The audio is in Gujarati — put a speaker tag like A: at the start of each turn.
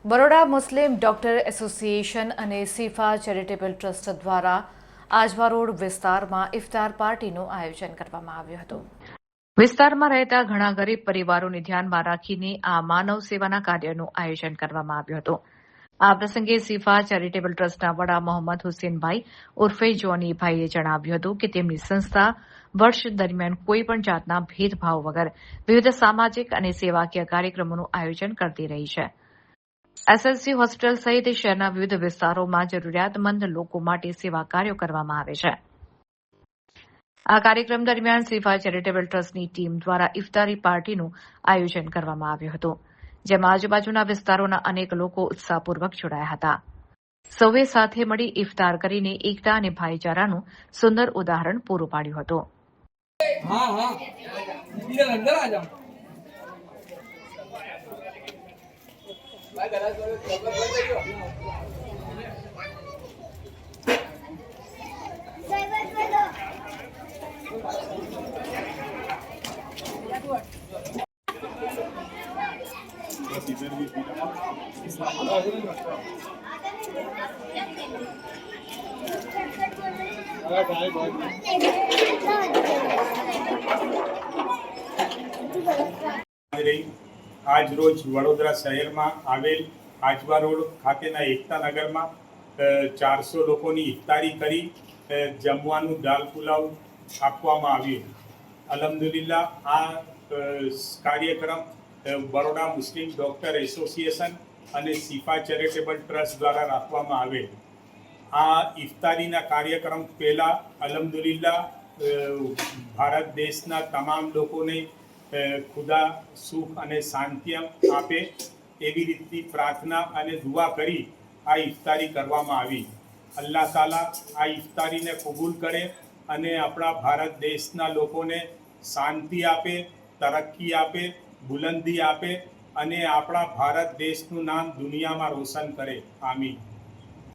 A: બરોડા મુસ્લિમ ડોક્ટર એસોસિએશન અને સિફા ચેરિટેબલ ટ્રસ્ટ દ્વારા આજવા રોડ વિસ્તારમાં ઇફતાર પાર્ટીનું આયોજન કરવામાં આવ્યું હતું। વિસ્તારમાં રહેતા ઘણા ગરીબ પરિવારોને ધ્યાનમાં રાખીને આ માનવ સેવાના કાર્યનું આયોજન કરવામાં આવ્યું હતું। આ પ્રસંગે સિફા ચેરિટેબલ ટ્રસ્ટના વડા મોહમ્મદ હુસેનભાઈ ઉર્ફે જોનીભાઈએ જણાવ્યું હતું કે તેમની સંસ્થા વર્ષ દરમિયાન કોઈપણ જાતના ભેદભાવ વગર વિવિધ સામાજિક અને સેવાકીય કાર્યક્રમોનું આયોજન કરતી રહી છે। એસએલસી હોસ્પિટલ સહિત શહેરના વિવિધ વિસ્તારોમાં જરૂરિયાતમંદ લોકો માટે સેવા કાર્યો કરવામાં આવે છે। આ કાર્યક્રમ દરમિયાન સિફા ચેરિટેબલ ટ્રસ્ટની ટીમ દ્વારા ઇફતારી પાર્ટીનું આયોજન કરવામાં આવ્યું હતું, જેમાં આજુબાજુના વિસ્તારોના અનેક લોકો ઉત્સાહપૂર્વક જોડાયા હતા। સૌએ સાથે મળી ઇફતાર કરીને એકતા અને ભાઈચારાનું સુંદર ઉદાહરણ પૂરું પાડ્યું હતું।
B: આજ રોજ વડોદરા શહેરમાં આવેલ આજવા રોડ ખાતેના એકતા નગરમાં 400 લોકોની ઇફતારી કરી જમવાનું દાલ પુલાવ આપવામાં આવ્યું। અલ્હમ્દુલિલ્લાહ આ કાર્યક્રમ બરોડા મુસ્લિમ ડોક્ટર એસોસિએશન અને સિફા ચેરિટેબલ ટ્રસ્ટ દ્વારા રાખવામાં આવેલ। આ ઇફતારીના કાર્યક્રમ પહેલાં અલ્હમ્દુલિલ્લાહ ભારત દેશના તમામ લોકોને ખુદા સુખ અને શાંતિ આપે એવી રીતની પ્રાર્થના અને દુઆ કરી આ ઇફતારી કરવામાં આવી। અલ્લાહ તાલા આ ઇફતારીને કબૂલ કરે અને આપણા ભારત દેશના લોકોને શાંતિ આપે, તરક્કી આપે, બુલંદી આપે અને આપણા ભારત દેશનું નામ દુનિયામાં રોશન કરે। આમીન।